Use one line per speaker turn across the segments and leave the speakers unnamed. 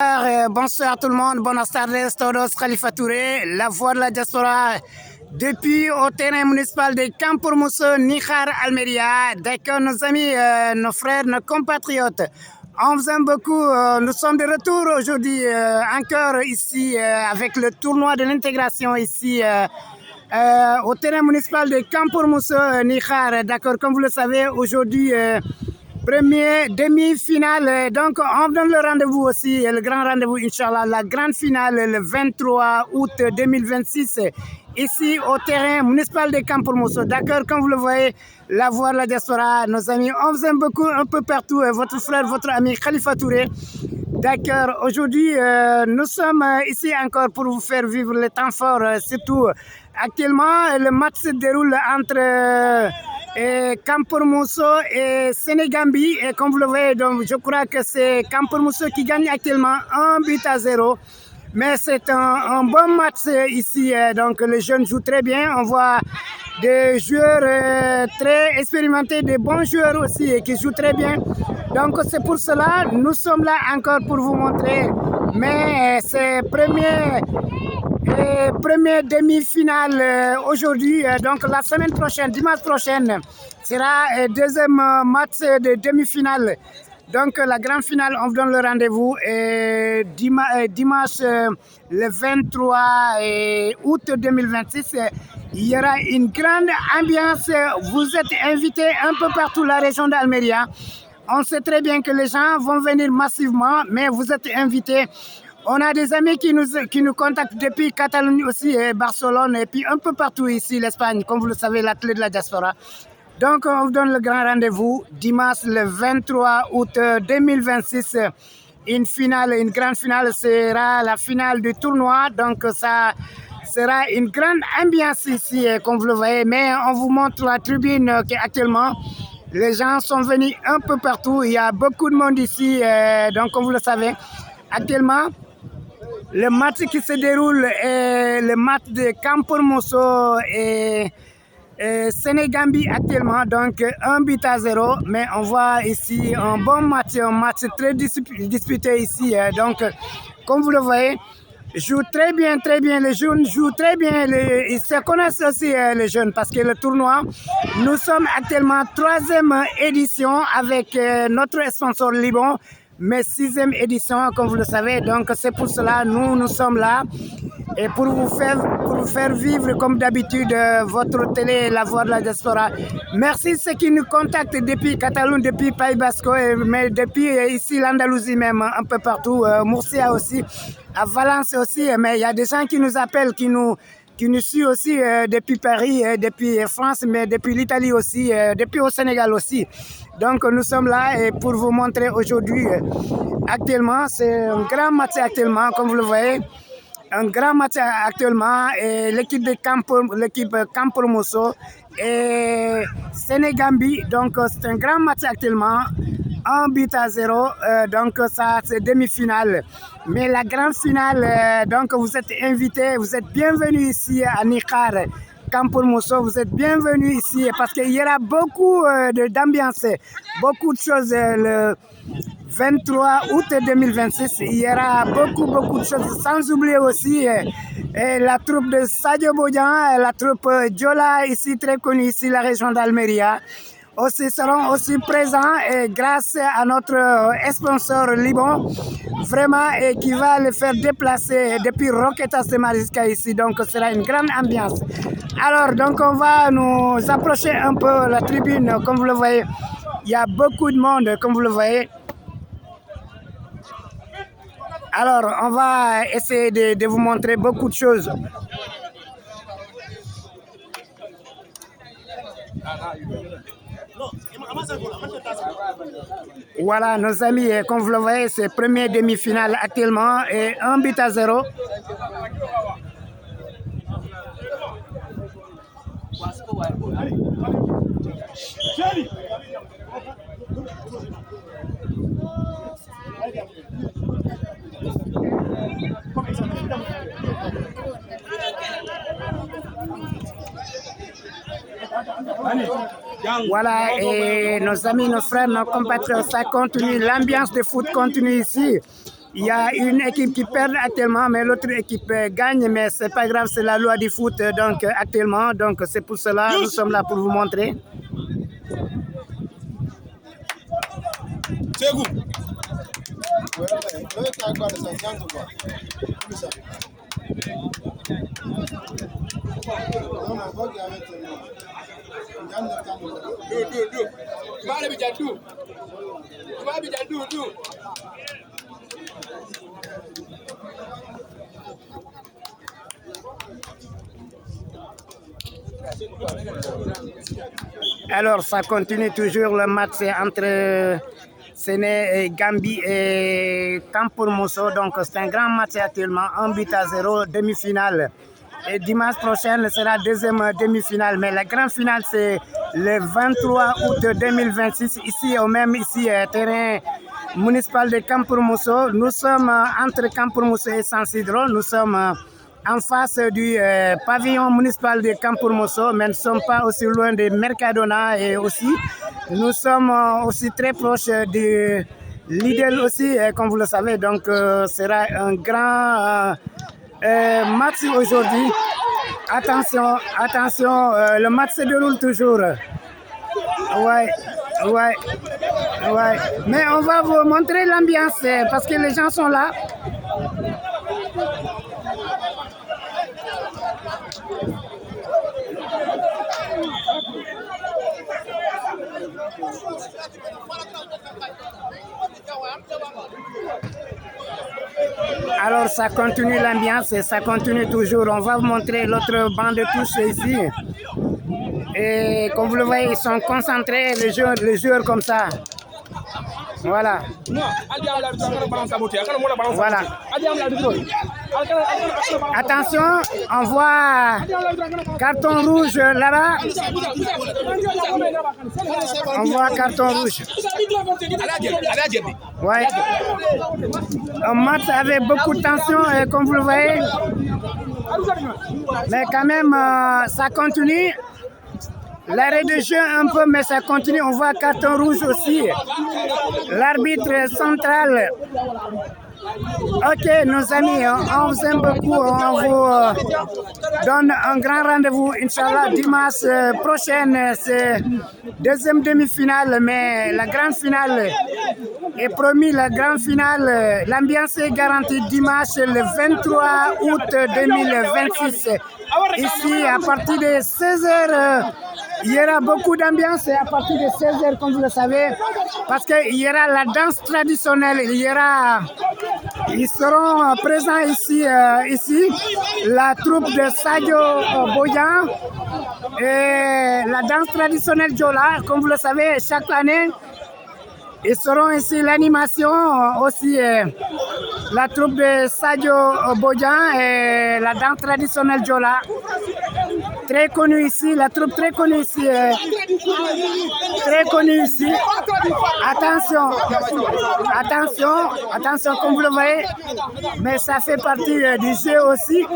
Bonsoir tout le monde, buenas tardes todos, Khalifa Touré, la voix de la diaspora depuis au terrain municipal de Campormuso, Nijar, Almeria, d'accord nos amis, nos frères, nos compatriotes. On vous aime beaucoup, nous sommes de retour aujourd'hui encore ici avec le tournoi de l'intégration ici au terrain municipal de Campormuso, Nijar, d'accord, comme vous le savez aujourd'hui. Premier demi-finale, donc on donne le rendez-vous aussi, le grand rendez-vous, Inch'Allah, la grande finale le 23 août 2026, ici au terrain municipal de Campormuso. D'accord, comme vous le voyez, la voix de la diaspora, nos amis, on vous aime beaucoup un peu partout, votre frère, votre ami Khalifa Touré. D'accord, aujourd'hui, nous sommes ici encore pour vous faire vivre le temps fort, surtout actuellement, le match se déroule entre... Campormuso et Sénégambie, et comme vous le voyez, donc, je crois que c'est Campormuso qui gagne actuellement 1-0. Mais c'est un bon match ici, donc les jeunes jouent très bien, on voit des joueurs très expérimentés, des bons joueurs aussi qui jouent très bien. Donc c'est pour cela, nous sommes là encore pour vous montrer, mais c'est première demi-finale aujourd'hui, donc la semaine prochaine, dimanche prochaine, sera deuxième match de demi-finale. Donc la grande finale, on vous donne le rendez-vous dimanche le 23 août 2026. Il y aura une grande ambiance. Vous êtes invités un peu partout la région d'Almeria. On sait très bien que les gens vont venir massivement, mais vous êtes invités. On a des amis qui nous contactent depuis Catalogne aussi, et Barcelone, et puis un peu partout ici, l'Espagne, comme vous le savez, l'athlète de la diaspora. Donc, on vous donne le grand rendez-vous dimanche le 23 août 2026. Une grande finale sera la finale du tournoi. Donc, ça sera une grande ambiance ici, comme vous le voyez. Mais on vous montre la tribune actuellement. Les gens sont venus un peu partout. Il y a beaucoup de monde ici. Donc, comme vous le savez, actuellement, le match qui se déroule est le match de Campormuso et Sénégambie actuellement, donc 1-0, mais on voit ici un bon match, un match très disputé ici. Donc, comme vous le voyez, jouent très bien, les jeunes jouent très bien, ils se connaissent aussi les jeunes parce que le tournoi, nous sommes actuellement 3e édition avec notre sponsor Liban, mais 6e édition, comme vous le savez. Donc c'est pour cela nous sommes là et pour vous faire vivre comme d'habitude votre télé, la voix de la diaspora. Merci ceux qui nous contactent depuis Catalogne, depuis Pays Basque, mais depuis ici l'Andalousie même, un peu partout, Murcia aussi, à Valence aussi. Mais il y a des gens qui nous appellent, qui nous suit aussi depuis Paris, depuis France, mais depuis l'Italie aussi, depuis au Sénégal aussi. Donc nous sommes là et pour vous montrer aujourd'hui, actuellement, c'est un grand match actuellement, comme vous le voyez, un grand match actuellement, et l'équipe Campormuso et Sénégambie, donc c'est un grand match actuellement. 1-0, donc ça c'est demi-finale. Mais la grande finale, donc vous êtes invités, vous êtes bienvenus ici à Nijar, Campormuso, vous êtes bienvenus ici parce qu'il y aura beaucoup d'ambiance, beaucoup de choses le 23 août 2026. Il y aura beaucoup de choses, sans oublier aussi la troupe de Sadio Bodian, la troupe Diola, ici très connue ici, la région d'Almeria. Aussi seront aussi présents et grâce à notre sponsor Liban, vraiment, et qui va le faire déplacer depuis Roquetas de Marisca ici. Donc, ce sera une grande ambiance. Alors, donc, on va nous approcher un peu la tribune. Comme vous le voyez, il y a beaucoup de monde, comme vous le voyez. Alors, on va essayer de vous montrer beaucoup de choses. Voilà, nos amis, comme vous le voyez, c'est première demi-finale actuellement et 1-0. Voilà, et nos amis, nos frères, nos compatriotes, ça continue, l'ambiance de foot continue ici. il y a une équipe qui perd actuellement, mais l'autre équipe gagne, mais c'est pas grave, c'est la loi du foot donc actuellement, donc c'est pour cela nous sommes là pour vous montrer. Alors ça continue toujours le match entre Séné et Gambie et Campormoso, donc c'est un grand match actuellement, 1-0, demi-finale. Et dimanche prochain sera deuxième demi-finale, mais la grande finale c'est le 23 août 2026, ici au même terrain municipal de Campormoso. Nous sommes entre Campormoso et San Isidro, nous sommes en face du pavillon municipal de Campormoso, mais nous ne sommes pas aussi loin de Mercadona et aussi nous sommes aussi très proches de Lidl aussi, comme vous le savez, donc sera un grand match aujourd'hui. Attention, attention, le match se déroule toujours. Ouais. Mais on va vous montrer l'ambiance parce que les gens sont là. Alors ça continue l'ambiance, ça continue toujours. On va vous montrer l'autre banc de touche ici. Et comme vous le voyez, ils sont concentrés, les joueurs comme ça. Voilà. Voilà. Attention, on voit carton rouge là-bas. On voit carton rouge. Ouais. Un match avec beaucoup de tension, comme vous le voyez. Mais quand même, ça continue. L'arrêt de jeu un peu, mais ça continue. On voit carton rouge aussi. L'arbitre central. Ok, nos amis, on vous aime beaucoup. On vous donne un grand rendez-vous, Inch'Allah, dimanche prochain. C'est deuxième demi-finale, mais la grande finale est promis. La grande finale, l'ambiance est garantie dimanche le 23 août 2026. Ici, à partir de 16h. Il y aura beaucoup d'ambiance à partir de 16h, comme vous le savez, parce qu'il y aura la danse traditionnelle, ils seront présents ici, la troupe de Sadio Boyan et la danse traditionnelle Djola, comme vous le savez, chaque année, ils seront ici, l'animation aussi, la troupe de Sadio Boyan et la danse traditionnelle Djola. Très connu ici, la troupe très connue ici. Très connue ici. Attention, attention, comme vous le voyez. Mais ça fait partie du jeu aussi.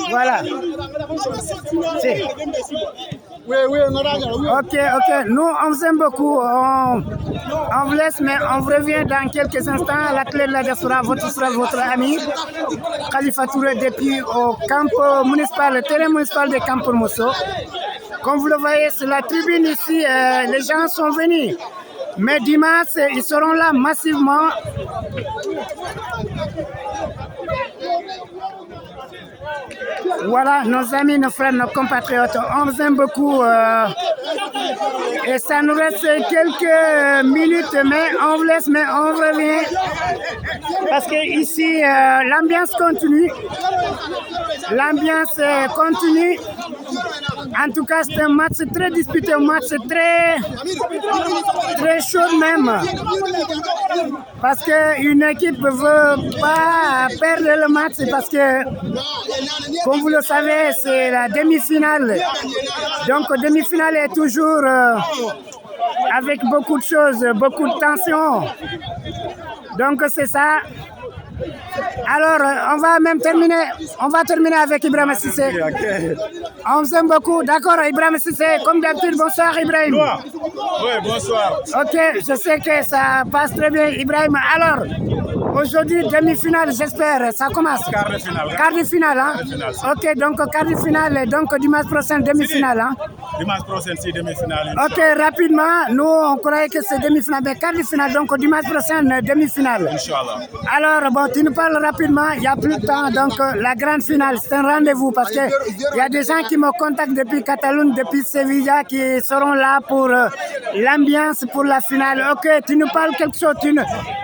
Voilà. Ok, nous on vous aime beaucoup. On vous laisse, mais on vous revient dans quelques instants. La clé de la diaspora, votre ami Khalifa Touré depuis au camp municipal, le terrain municipal de Campormoso. Comme vous le voyez, c'est la tribune ici. Les gens sont venus. Mais dimanche, ils seront là massivement. Voilà, nos amis, nos frères, nos compatriotes, on vous aime beaucoup. Et ça nous reste quelques minutes, mais on vous laisse, mais on revient. Parce que ici, l'ambiance continue. L'ambiance continue. En tout cas, c'est un match très disputé, un match très chaud même. Parce qu'une équipe ne veut pas perdre le match parce que, comme vous le savez, c'est la demi-finale. Donc, la demi-finale est toujours avec beaucoup de choses, beaucoup de tensions. Donc, c'est ça. Alors, on va même terminer, on va terminer avec Ibrahim Cissé. On vous aime beaucoup. D'accord, Ibrahim Cissé, comme d'habitude, bonsoir Ibrahim.
Oui, bonsoir.
Ok, je sais que ça passe très bien Ibrahim. Alors, aujourd'hui, demi-finale, j'espère, ça commence.
Quart de finale.
Quart de finale, hein? Ok, donc quart de finale, donc dimanche prochain, demi-finale, hein?
Dimanche prochain, c'est demi-finale.
Ok, rapidement, nous on croyait que c'est demi-finale, mais quart de finale, donc dimanche prochain, demi-finale.
Inch'Allah.
Alors, bon, tu nous parles rapidement, il n'y a plus de temps, donc la grande finale, c'est un rendez-vous parce qu'il y a des gens qui me contactent depuis Catalogne, depuis Sevilla, qui seront là pour l'ambiance pour la finale. Ok, tu nous parles quelque chose,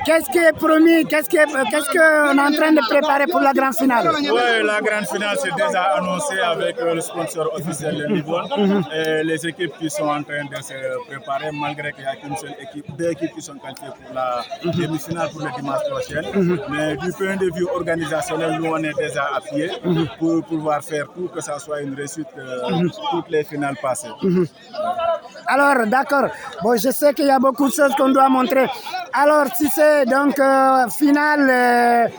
qu'est-ce qui est promis, qu'est-ce qu'on est en train de préparer pour la grande finale?
Oui, la grande finale, c'est déjà annoncé avec le sponsor officiel de Livon et les équipes qui sont en train de se préparer, malgré qu'il n'y a qu'une seule équipe, deux équipes qui sont qualifiées pour la demi-finale pour le dimanche prochain. Mais du point de vue organisationnel, nous on est déjà à pied pour pouvoir faire tout, que ça soit une réussite toutes les finales passées.
Alors, d'accord. Bon, je sais qu'il y a beaucoup de choses qu'on doit montrer. Alors, si c'est donc finale,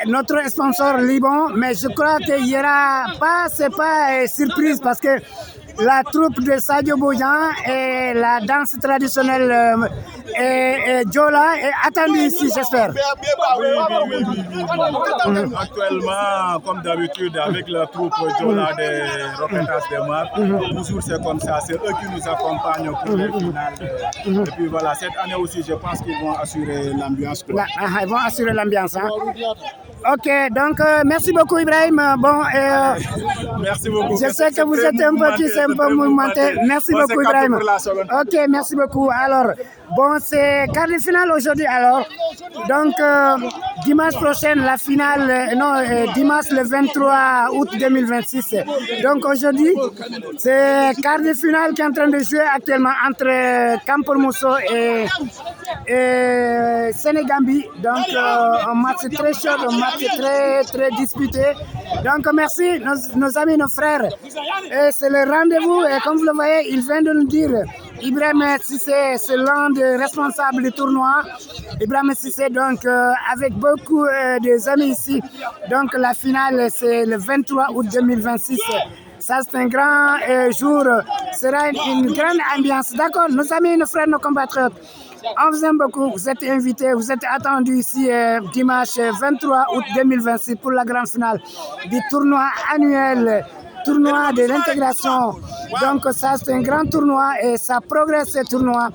notre sponsor Liban, mais je crois qu'il n'y aura pas, c'est pas surprise parce que la troupe de Sadio Bojan et la danse traditionnelle Djola est attendue ici, j'espère.
Oui. Actuellement, comme d'habitude, avec la troupe Djola des Roquetas de Mar, toujours c'est comme ça, c'est eux qui nous accompagnent pour les finales. Et puis voilà, cette année aussi, je pense qu'ils vont assurer l'ambiance.
Ils vont assurer l'ambiance. Hein? Ok, donc merci beaucoup Ibrahim. Bon,
merci beaucoup.
Je sais que vous êtes un peu qui s'est un peu mouvementé. Merci beaucoup Ibrahim. Ok, merci beaucoup. Alors, bon, c'est quart de finale aujourd'hui. Alors, donc dimanche prochain, la finale, dimanche le 23 août 2026. Donc aujourd'hui, c'est quart de finale qui est en train de jouer actuellement entre Campormoso et Sénégambie. Donc un match très chaud, un match très disputé. Donc merci nos amis, nos frères. C'est le rendez-vous et comme vous le voyez, il vient de nous dire, Ibrahim Cissé, c'est l'un des responsables du tournoi. Ibrahim Cissé, donc avec beaucoup des amis ici. Donc la finale, c'est le 23 août 2026. Ça, c'est un grand jour, sera une grande ambiance. D'accord, nos amis, nos frères, nos compatriotes. On vous aime beaucoup, vous êtes invités, vous êtes attendus ici dimanche 23 août 2026 pour la grande finale du tournoi annuel, tournoi de l'intégration. Donc ça c'est un grand tournoi et ça progresse ce tournoi.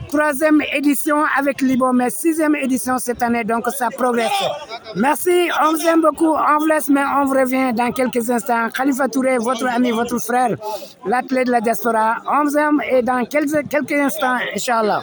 3e édition avec Liban, mais 6e édition cette année, donc ça progresse. Merci, on vous aime beaucoup, on vous laisse, mais on vous revient dans quelques instants. Khalifa Touré, votre ami, votre frère, l'athlète de la diaspora, on vous aime et dans quelques instants, Inch'Allah.